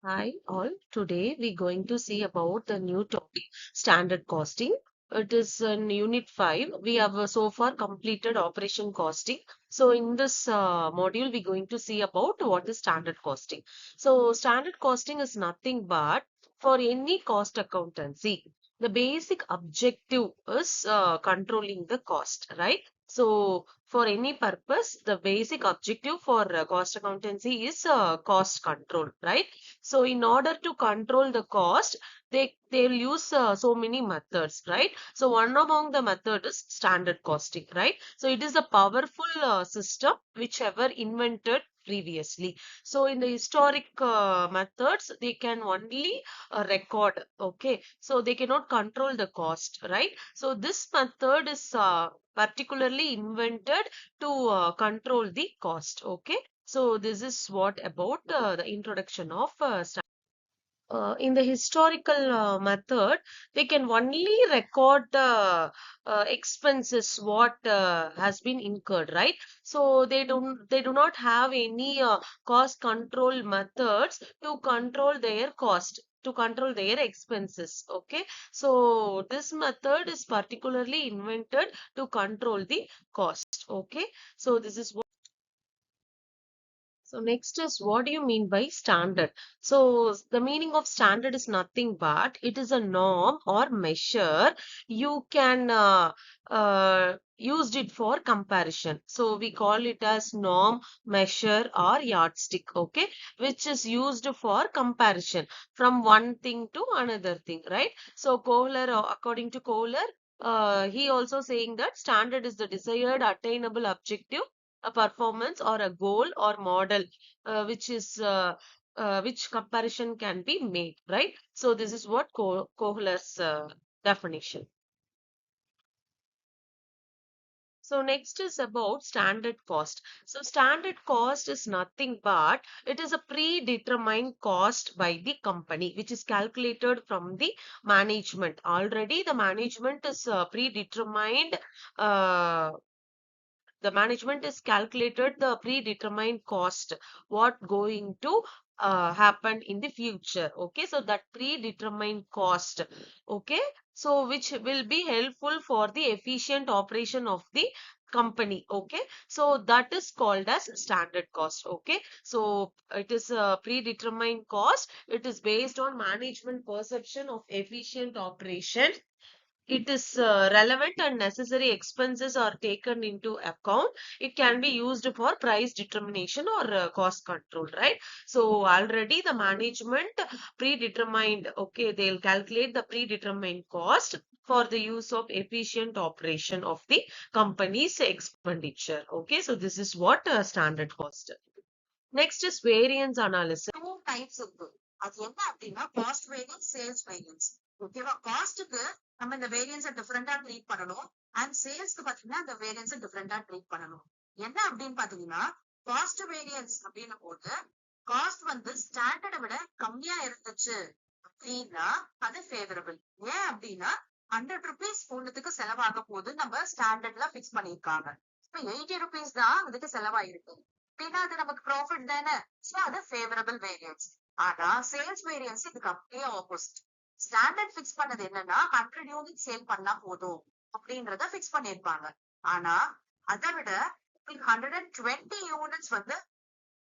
Hi all. Today we're going to see about the new topic, standard costing. It is in Unit 5. We have so far completed operation costing. So in this module, we're going to see about what is standard costing. So standard costing is nothing but for any cost accountancy. The basic objective is controlling the cost, right? So for any purpose, the basic objective for cost accountancy is cost control, right? So in order to control the cost, they'll use so many methods, right? So one among the method is standard costing, right? So it is a powerful system whichever invented previously. So in the historic methods, they can only record, okay? So they cannot control the cost, right? So this method is particularly invented to control the cost, okay? So this is what about the introduction of in the historical method, they can only record the expenses what has been incurred, right? So they do not have any cost control methods to control their cost, to control their expenses. Okay, so this method is particularly invented to control the cost. Okay, so this is so next is, what do you mean by standard? So the meaning of standard is nothing but it is a norm or measure. You can used it for comparison. So we call it as norm, measure or yardstick, okay, which is used for comparison from one thing to another thing, right? So Kohler, according to Kohler, he also saying that standard is the desired attainable objective, a performance or a goal or model which comparison can be made, right? So this is what Kohler's definition. So next is about standard cost. So standard cost is nothing but it is a predetermined cost by the company which is calculated from the management. Already the management is predetermined uh, the management is calculated the predetermined cost what going to happen in the future. Okay, so that predetermined cost, okay, so which will be helpful for the efficient operation of the company. Okay, so that is called as standard cost. Okay, so it is a predetermined cost. It is based on management perception of efficient operation. It is relevant and necessary expenses are taken into account. It can be used for price determination or cost control, right? So already the management predetermined, okay, they'll calculate the predetermined cost for the use of efficient operation of the company's expenditure. Okay, so this is what standard cost. Next is variance analysis. Two types இருக்கு. அது என்ன அப்படின்னா cost variance, sales variance. ஓகேவா? காஸ்ட்டுக்கு நம்ம இந்த வேரியன்ஸை டிஃபரெண்டா treat பண்ணணும். And சேல்ஸ்க்கு பாத்தீங்கன்னா இந்த வேரியன்ஸை டிஃபரெண்டா ட்ரீட் பண்ணணும். என்ன அப்படின்னு பாத்தீங்கன்னா காஸ்ட் வேரியன்ஸ் அப்படின்னு போது காஸ்ட் வந்து ஸ்டாண்டர்டை விட கம்மியா இருந்துச்சு அப்படின்னா அது ஃபேவரபிள். ஏன் அப்படின்னா 100 ருபீஸ் ஒண்ணுத்துக்கு செலவாக போது நம்ம ஸ்டாண்டர்ட்ல பிக்ஸ் பண்ணிருக்காங்க. இப்ப 80 ருபீஸ் தான் அதுக்கு செலவாயிருக்கு அப்படின்னா அது நமக்கு ப்ராஃபிட் தானே. சோ அது ஃபேவரபிள் வேரியன்ஸ். ஆனா சேல்ஸ் வேரியன்ஸ் இதுக்கு அப்படியே ஆப்போசிட். ஸ்டாண்டர்ட் பிக்ஸ் பண்ணது என்னன்னா 100 யூனிட் சேல் பண்ணா போதும் அப்படின்றத பிக்ஸ் பண்ணிருப்பாங்க. ஆனா அதை விட 120 யூனிட்ஸ் வந்து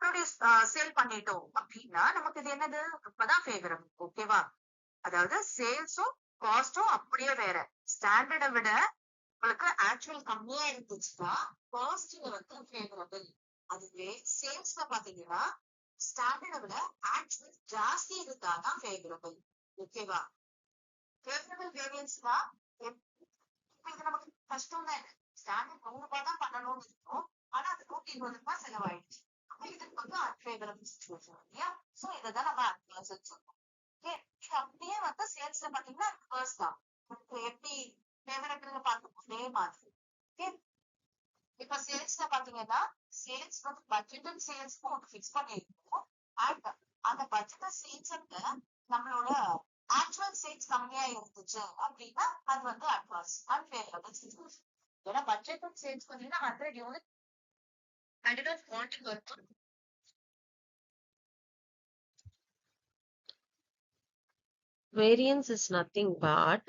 ப்ரொடியூஸ் சேல் பண்ணிட்டோம் அப்படின்னா நமக்கு இது என்னது அப்பதான் ஃபேவரபிள். ஓகேவா? அதாவது சேல்ஸும் காஸ்டும் அப்படியே வேற. ஸ்டாண்டர்டை விட உங்களுக்கு ஆக்சுவல் கம்மியா இருந்துச்சுன்னா காஸ்ட்ல வந்து ஃபேவரபிள். அதுவே சேல்ஸ்ல பாத்தீங்கன்னா ஸ்டாண்டர்டை விட ஆக்சுவல் ஜாஸ்தி இருந்தாதான் ஃபேவரபிள். ஓகேவா? ஃபேவரபிள் வேரியன்ஸ்னா இது நமக்கு கஷ்டம் தான். ஸ்டாண்டர்ட் 100 ரூபாய் தான் பண்ணணும்னு இருக்கும், ஆனா அது 120 ரூபாய் செலவாயிடுச்சு. அப்ப இதுக்கு வந்து அன்ஃபேவரபிள் சுச்சுவேஷன் இல்லையா? சோ இதான் நம்ம அன்ஃபேவரபிள் சொல்றோம். ஓகே, இது அப்படியே வந்து சேல்ஸ்ல பாத்தீங்கன்னா ரிவர்ஸ் தான். எப்படி ஃபேவரபிள் பார்க்கணும் அதே மாதிரி. ஓகே, இப்ப சேல்ஸ்ல பாத்தீங்கன்னா சேல்ஸ் வந்து பட்ஜெட் சேல்ஸ்க்கு ஒன்று ஃபிக்ஸ் பண்ணிருக்கோம். அண்ட் அந்த பட்ஜெட் சேல்ஸ் நம்மளோட ஆக்சுவல் சேல்ஸ் கம்மியா இருந்துச்சு அப்படின்னா அது வந்து அட்வான்ஸ் அன்ஃபேவரபிள் சிச்சுவேஷன். ஏன்னா பட்ஜெட் சேல்ஸ் பாத்தீங்கன்னா 100 யூனிட் கண்டிப்பா குவான்டிட்டி வரும். Variance is nothing but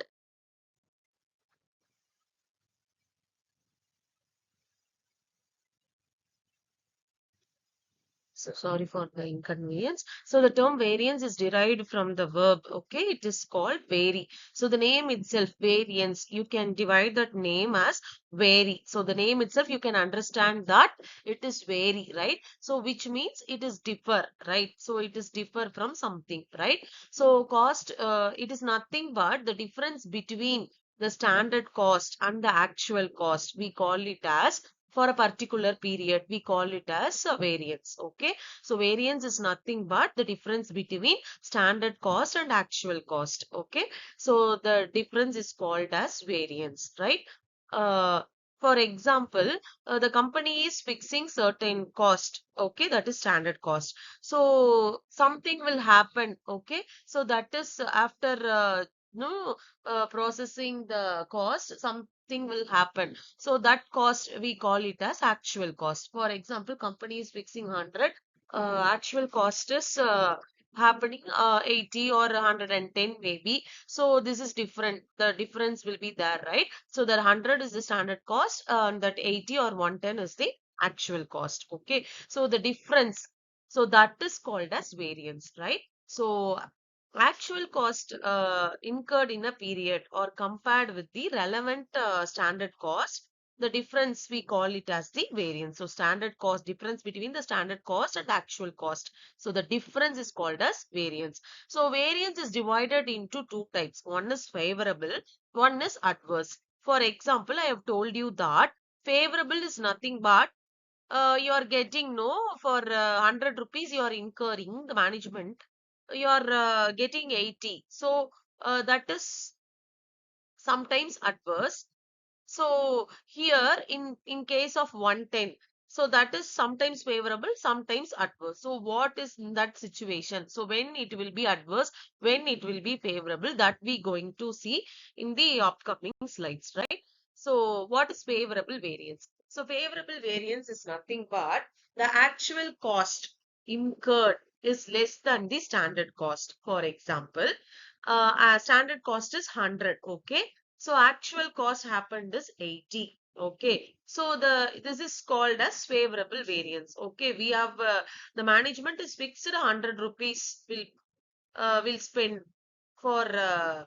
so sorry for the inconvenience. So the term variance is derived from the verb, okay? It is called vary. So the name itself, variance, you can divide that name as vary. So the name itself, you can understand that it is vary, right? So which means it is differ, right? So it is differ from something, right? So cost, it is nothing but the difference between the standard cost and the actual cost. We call it as for a particular period, we call it as a variance. Okay, so variance is nothing but the difference between standard cost and actual cost. Okay, so the difference is called as variance, right? uh, for example, the company is fixing certain cost, okay, that is standard cost. So something will happen, okay, so that is after no processing the cost, something will happen. So that cost we call it as actual cost. For example, company is fixing 100, actual cost is happening 80 or 110 maybe. So this is different. The difference will be there, right? So that 100 is the standard cost, and that 80 or 110 is the actual cost. Okay. So the difference. So that is called as variance, right? So actual cost incurred in a period or compared with the relevant standard cost, the difference we call it as the variance. So standard cost, difference between the standard cost and actual cost, so the difference is called as variance. So variance is divided into two types. One is favorable, one is adverse. For example, I have told you that favorable is nothing but you are getting no for 100 rupees you are incurring the management, you are getting 80. So that is sometimes adverse. So here in case of 110, so that is sometimes favorable, sometimes adverse. So what is in that situation? So when it will be adverse, when it will be favorable, that we going to see in the upcoming slides, right? So what is favorable variance? So favorable variance is nothing but the actual cost incurred is less than the standard cost. For example, standard cost is 100, okay, so actual cost happened is 80. Okay. So this is called as favorable variance. Okay. We have the management is fixed 100 rupees will spend for the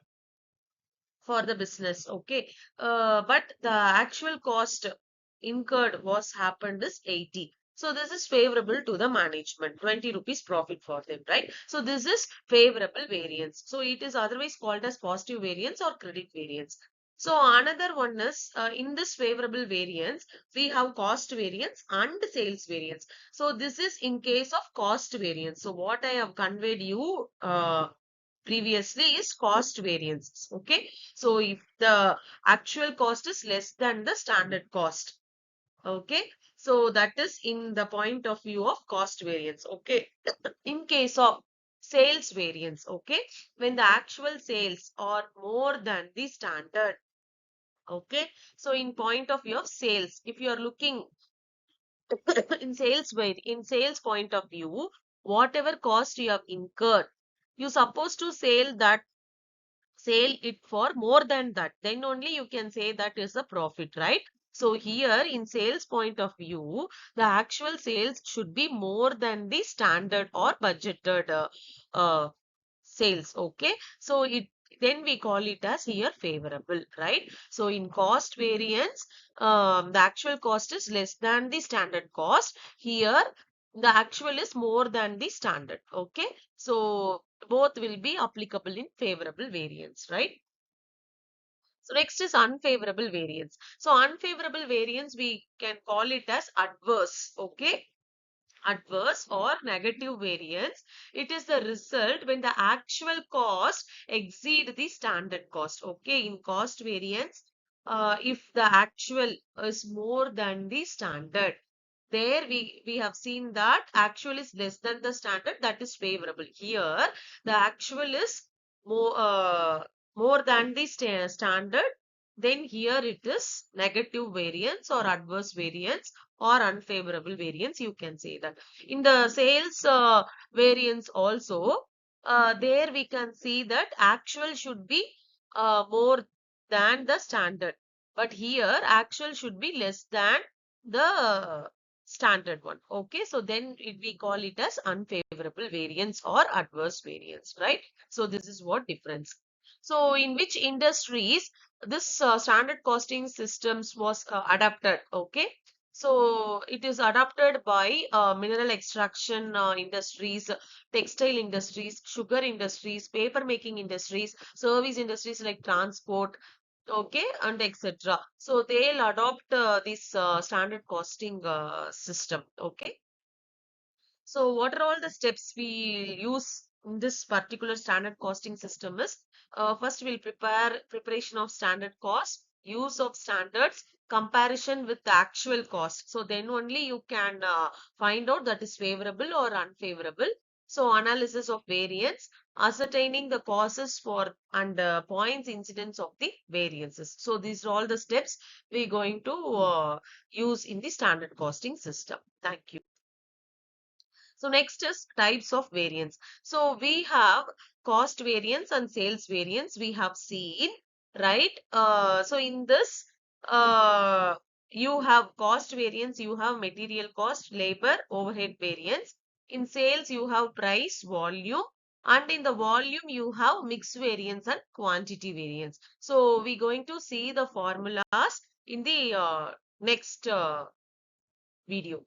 business. Okay. But the actual cost incurred was happened is 80. So this is favorable to the management, 20 rupees profit for them, right? So this is favorable variance. So it is otherwise called as positive variance or credit variance. So another one is in this favorable variance, we have cost variance and sales variance. So this is in case of cost variance. So what I have conveyed you previously is cost variance. Okay. So if the actual cost is less than the standard cost. Okay. So that is in the point of view of cost variance. Okay. In case of sales variance, okay, when the actual sales are more than the standard, okay, so in point of view of sales, if you are looking in sales point of view, whatever cost you have incurred, you supposed to sell it for more than that, then only you can say that is a profit, right? So here in sales point of view, the actual sales should be more than the standard or budgeted uh, sales. Okay, so it then we call it as here favorable, right? So in cost variance, the actual cost is less than the standard cost. Here the actual is more than the standard. Okay, so both will be applicable in favorable variance, right? So next is unfavorable variance. So unfavorable variance we can call it as adverse. Okay, adverse or negative variance. It is the result when the actual cost exceed the standard cost. Okay, in cost variance, if the actual is more than the standard, there we have seen that actual is less than the standard, that is favorable. Here the actual is more more than the standard, then here it is negative variance or adverse variance or unfavorable variance, you can say that. In the sales variance also, there we can see that actual should be more than the standard. But here actual should be less than the standard one. Okay, so then we call it as unfavorable variance or adverse variance, right? So this is what difference. So in which industries this standard costing systems was adapted? Okay, so it is adopted by mineral extraction industries, textile industries, sugar industries, paper making industries, service industries like transport, okay, and etc. So they'll adopt this standard costing system. Okay. So what are all the steps we use in this particular standard costing system is, first we'll prepare preparation of standard cost, use of standards, comparison with the actual cost. So then only you can find out that is favorable or unfavorable. So analysis of variance, ascertaining the causes for and points incidence of the variances. So these are all the steps we're going to use in the standard costing system. Thank you. So next is types of variance. So we have cost variance and sales variance we have seen, right? So in this, uh, you have cost variance, you have material cost, labor, overhead variance. In sales, you have price, volume, and in the volume, you have mix variance and quantity variance. So we're going to see the formulas in the next video.